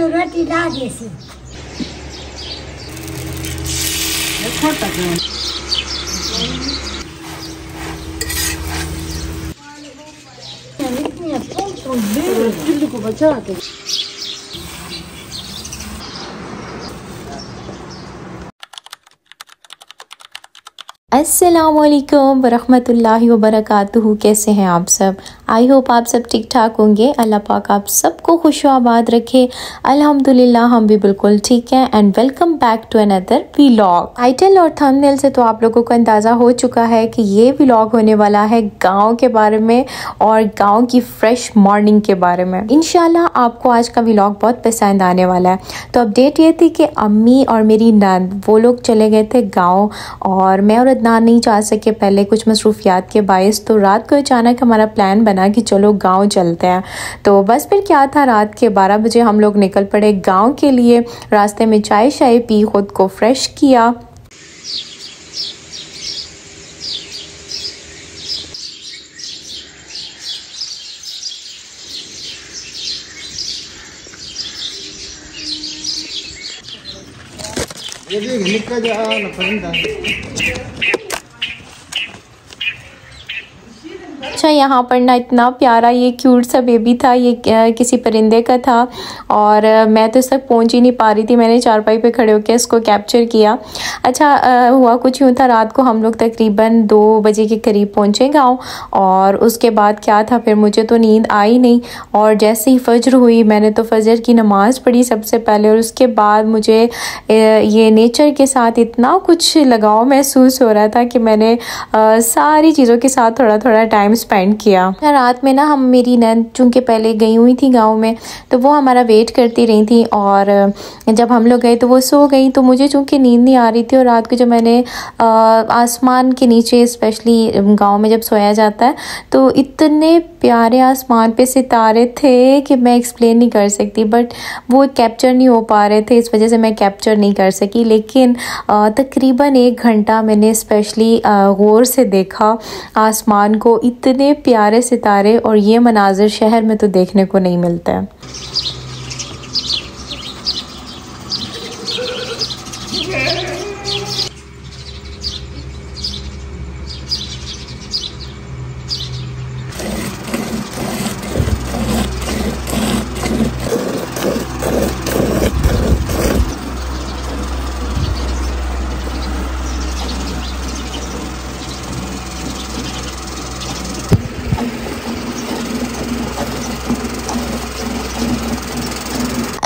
रोटी ला देसी को बचा के अस्सलामुअलैकुम वरहमतुल्लाहि वबरकातुहू। कैसे हैं आप सब? आई होप आप सब ठीक ठाक होंगे। अल्लाह पाक आप सबको खुशआबाद रखे। अल्हम्दुलिल्लाह हम भी बिल्कुल ठीक हैं। And welcome back to another vlog. Title और थंबनेल से तो आप लोगों को अंदाज़ा हो चुका है कि ये व्लॉग होने वाला है गाँव के बारे में और गाँव की फ्रेश मॉर्निंग के बारे में। इंशाल्लाह आपको आज का व्लॉग बहुत पसंद आने वाला है। तो अपडेट ये थी कि अम्मी और मेरी नंद वो लोग चले गए थे गाँव और मैं और अदनान नहीं जा सके पहले कुछ मसरूफियात के बायस। तो रात को अचानक हमारा प्लान बना कि चलो गांव चलते हैं। तो बस फिर क्या था, रात के 12 बजे हम लोग निकल पड़े गांव के लिए। रास्ते में चाय शाय पी, खुद को फ्रेश किया। अच्छा, यहाँ पर ना इतना प्यारा ये क्यूट सा बेबी था। ये किसी परिंदे का था और मैं तो इस तक पहुँच ही नहीं पा रही थी। मैंने चारपाई पे खड़े होकर इसको कैप्चर किया। अच्छा, हुआ कुछ यूँ था, रात को हम लोग तकरीबन 2 बजे के करीब पहुँचे गाँव। और उसके बाद क्या था, फिर मुझे तो नींद आई नहीं और जैसे ही फजर हुई मैंने तो फजर की नमाज़ पढ़ी सबसे पहले। और उसके बाद मुझे ये नेचर के साथ इतना कुछ लगाव महसूस हो रहा था कि मैंने सारी चीज़ों के साथ थोड़ा थोड़ा टाइम स्पेंड किया। रात में ना हम मेरी नंद चूँकि पहले गई हुई थी गांव में, तो वो हमारा वेट करती रही थी। और जब हम लोग गए तो वो सो गई। तो मुझे चूँकि नींद नहीं आ रही थी और रात को जब मैंने आसमान के नीचे स्पेशली गांव में जब सोया जाता है तो इतने प्यारे आसमान पे सितारे थे कि मैं एक्सप्लेन नहीं कर सकती। बट वो कैप्चर नहीं हो पा रहे थे, इस वजह से मैं कैप्चर नहीं कर सकी। लेकिन तकरीबन 1 घंटा मैंने स्पेशली गौर से देखा आसमान को। इतने प्यारे सितारे और ये मनाजिर शहर में तो देखने को नहीं मिलता है।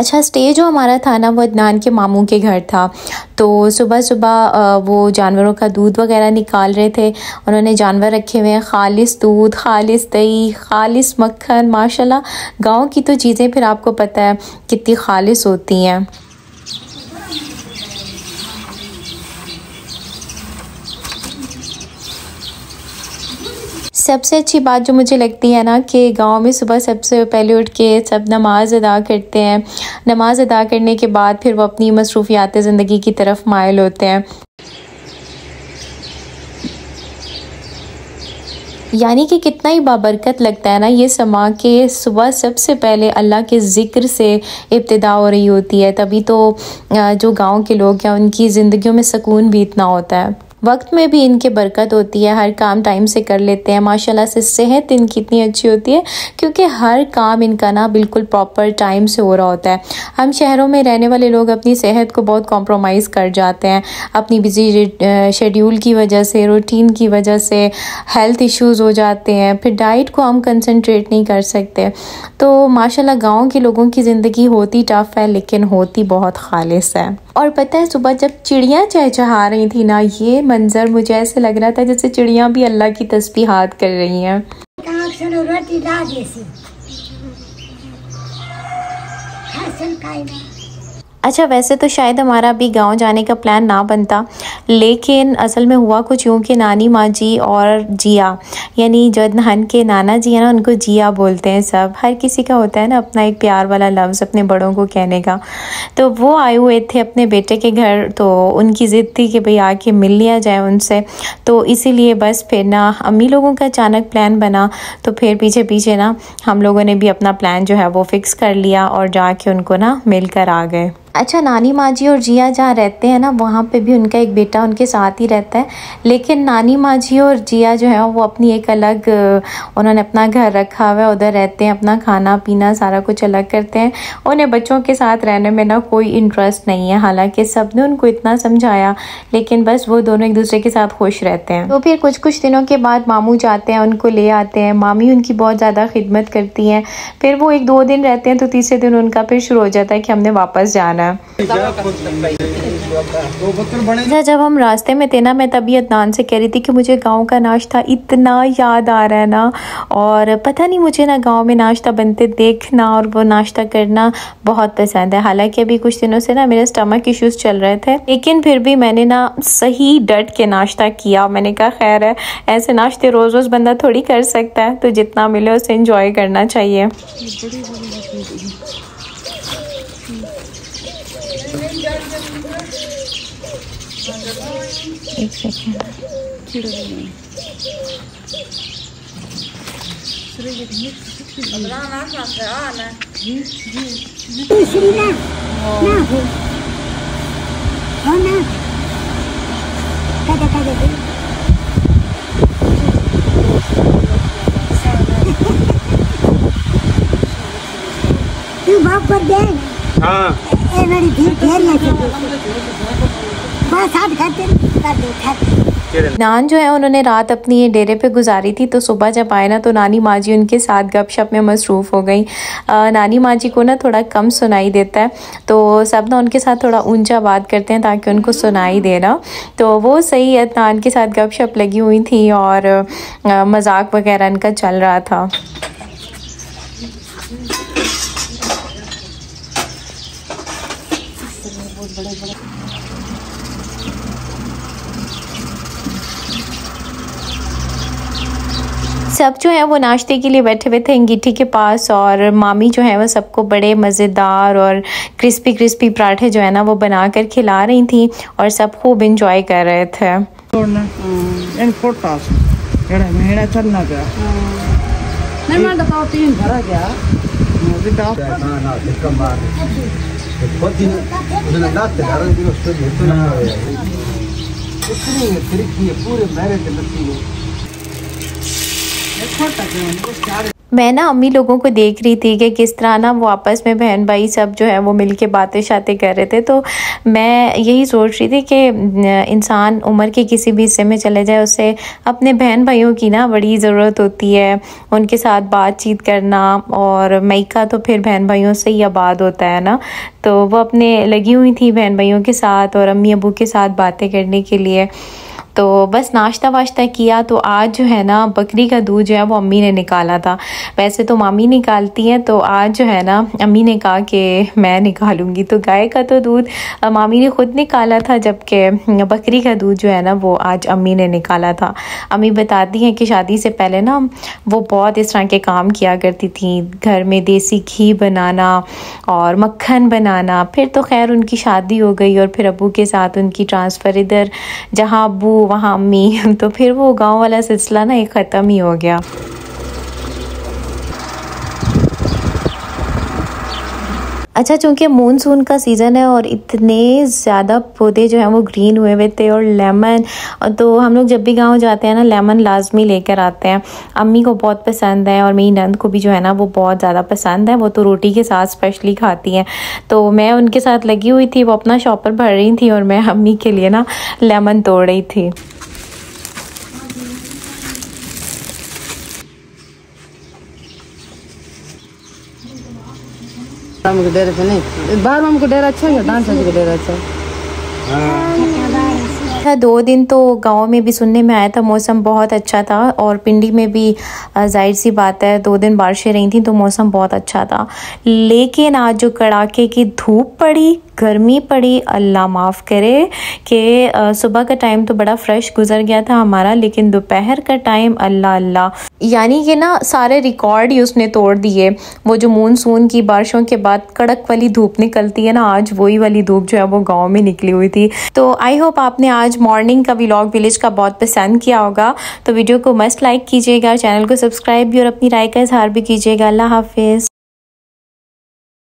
अच्छा, स्टे जो हमारा था ना वो अदनान के मामू के घर था। तो सुबह सुबह वो जानवरों का दूध वगैरह निकाल रहे थे। उन्होंने जानवर रखे हुए हैं, खालिस दूध, खालिस दही, खालिस मक्खन। माशाल्लाह गांव की तो चीज़ें फिर आपको पता है कितनी खालिस होती हैं। सबसे अच्छी बात जो मुझे लगती है ना कि गांव में सुबह सबसे पहले उठ के सब नमाज़ अदा करते हैं। नमाज़ अदा करने के बाद फिर वो अपनी मसरूफियात ज़िंदगी की तरफ माइल होते हैं। यानी कि कितना ही बाबरकत लगता है ना ये समा के सुबह सबसे पहले अल्लाह के ज़िक्र से इब्तिदा हो रही होती है। तभी तो जो गांव के लोग हैं उनकी ज़िंदगियों में सुकून भी इतना होता है। वक्त में भी इनके बरकत होती है, हर काम टाइम से कर लेते हैं। माशाल्लाह से सेहत इनकी इतनी अच्छी होती है क्योंकि हर काम इनका ना बिल्कुल प्रॉपर टाइम से हो रहा होता है। हम शहरों में रहने वाले लोग अपनी सेहत को बहुत कॉम्प्रोमाइज़ कर जाते हैं अपनी बिजी शेड्यूल की वजह से, रूटीन की वजह से हेल्थ इश्यूज़ हो जाते हैं। फिर डाइट को हम कंसंट्रेट नहीं कर सकते। तो माशाल्लाह गाँव के लोगों की ज़िंदगी होती टफ़ है लेकिन होती बहुत खालिस है। और पता है सुबह जब चिड़ियाँ चहचहा रही थी ना, ये मंजर मुझे ऐसे लग रहा था जैसे चिड़ियाँ भी अल्लाह की तस्बीहात कर रही हैं। अच्छा, वैसे तो शायद हमारा अभी गांव जाने का प्लान ना बनता, लेकिन असल में हुआ कुछ यूँ कि नानी माँ जी और जिया, यानी जो नहन के नाना जी हैं ना, उनको जिया बोलते हैं सब। हर किसी का होता है ना अपना एक प्यार वाला लफ्ज़ अपने बड़ों को कहने का। तो वो आए हुए थे अपने बेटे के घर, तो उनकी ज़िद थी कि भाई आके मिल लिया जाए उनसे। तो इसीलिए बस फिर ना अम्मी लोगों का अचानक प्लान बना, तो फिर पीछे पीछे ना हम लोगों ने भी अपना प्लान जो है वो फ़िक्स कर लिया और जाके उनको ना मिलकर आ गए। अच्छा, नानी माँ जी और जिया जहाँ रहते हैं ना, वहाँ पे भी उनका एक बेटा उनके साथ ही रहता है। लेकिन नानी माँ जी और जिया जो है वो अपनी एक अलग, उन्होंने अपना घर रखा हुआ है, उधर रहते हैं, अपना खाना पीना सारा कुछ अलग करते हैं। उन्हें बच्चों के साथ रहने में ना कोई इंटरेस्ट नहीं है, हालांकि सब ने उनको इतना समझाया, लेकिन बस वो दोनों एक दूसरे के साथ खुश रहते हैं। तो फिर कुछ दिनों के बाद मामू जाते हैं, उनको ले आते हैं। मामी उनकी बहुत ज़्यादा खिदमत करती हैं। फिर वो 1-2 दिन रहते हैं, तो तीसरे दिन उनका फिर शुरू हो जाता है कि हमने वापस जाना। जब हम रास्ते में थे ना, मैं तभी अदनान से कह रही थी कि मुझे गांव का नाश्ता इतना याद आ रहा है ना, और पता नहीं मुझे ना गांव में नाश्ता बनते देखना और वो नाश्ता करना बहुत पसंद है। हालांकि अभी कुछ दिनों से ना मेरे स्टमक इश्यूज चल रहे थे, लेकिन फिर भी मैंने ना सही डट के नाश्ता किया। मैंने कहा खैर है, ऐसे नाश्ते रोज़ रोज़ बंदा थोड़ी कर सकता है, तो जितना मिले उसे एंजॉय करना चाहिए। एक सेकंड, तू बाप कर दे। हाँ ए मेरी धी ढेर है, बस हाथ खाते कर दे खाते। नान जो है उन्होंने रात अपनी डेरे पे गुजारी थी, तो सुबह जब आए ना तो नानी माँ जी उनके साथ गपशप में मसरूफ़ हो गई। नानी माँ जी को ना थोड़ा कम सुनाई देता है, तो सब ना उनके साथ थोड़ा ऊंचा बात करते हैं ताकि उनको सुनाई दे ना। तो वो सही है, नान के साथ गपशप लगी हुई थी और मजाक वगैरह इनका चल रहा था। सब जो है वो नाश्ते के लिए बैठे हुए थे अंगीठी के पास, और मामी जो है वो सबको बड़े मज़ेदार और क्रिस्पी पराठे जो है ना वो बनाकर खिला रही थी, और सब खूब इंजॉय कर रहे थे। मैं ना अम्मी लोगों को देख रही थी कि किस तरह ना वो आपस में बहन भाई सब जो है वो मिल के बातें शातें कर रहे थे। तो मैं यही सोच रही थी कि इंसान उम्र के किसी भी हिस्से में चले जाए, उसे अपने बहन भाइयों की ना बड़ी ज़रूरत होती है, उनके साथ बातचीत करना। और मैका तो फिर बहन भाइयों से ही आबाद होता है ना, तो वो अपने लगी हुई थी बहन भाइयों के साथ और अम्मी अबू के साथ बातें करने के लिए। तो बस नाश्ता वाश्ता किया। तो आज जो है ना बकरी का दूध जो है वो अम्मी ने निकाला था। वैसे तो मामी निकालती हैं, तो आज जो है ना अम्मी ने कहा कि मैं निकालूंगी। तो गाय का तो दूध मामी ने खुद निकाला था, जबकि बकरी का दूध जो है ना वो आज अम्मी ने निकाला था। अम्मी बताती हैं कि शादी से पहले ना वो बहुत इस तरह के काम किया करती थी, घर में देसी घी बनाना और मक्खन बनाना। फिर तो खैर उनकी शादी हो गई और फिर अबू के साथ उनकी ट्रांसफ़र इधर, जहाँ अबू वहाँ अम्मी, तो फिर वो गांव वाला सिलसिला ना एक ख़त्म ही हो गया। अच्छा, चूँकि मानसून का सीज़न है और इतने ज़्यादा पौधे जो हैं वो ग्रीन हुए हुए थे, और लेमन, तो हम लोग जब भी गांव जाते हैं ना लेमन लाजमी लेकर आते हैं। अम्मी को बहुत पसंद है और मेरी नंद को भी जो है ना वो बहुत ज़्यादा पसंद है। वो तो रोटी के साथ स्पेशली खाती हैं। तो मैं उनके साथ लगी हुई थी, वो अपना शॉपर भर रही थी और मैं अम्मी के लिए ना लेमन तोड़ रही थी। के डेरे पे नहीं, बाहर मामू को डेरा अच्छा है, डांस का डेरा अच्छा है। 2 दिन तो गांव में भी सुनने में आया था मौसम बहुत अच्छा था, और पिंडी में भी जाहिर सी बात है 2 दिन बारिशें रही थी तो मौसम बहुत अच्छा था। लेकिन आज जो कड़ाके की धूप पड़ी, गर्मी पड़ी, अल्लाह माफ़ करे कि सुबह का टाइम तो बड़ा फ्रेश गुजर गया था हमारा, लेकिन दोपहर का टाइम अल्लाह अल्लाह, यानी कि ना सारे रिकॉर्ड ही उसने तोड़ दिए। वो जो मानसून की बारिशों के बाद कड़क वाली धूप निकलती है ना, आज वही वाली धूप जो है वो गांव में निकली हुई थी। तो आई होप आपने आज मॉर्निंग का व्लॉग विलेज का बहुत पसंद किया होगा। तो वीडियो को मस्ट लाइक कीजिएगा, चैनल को सब्सक्राइब भी और अपनी राय का इजहार भी कीजिएगा। अल्लाह हाफिज़।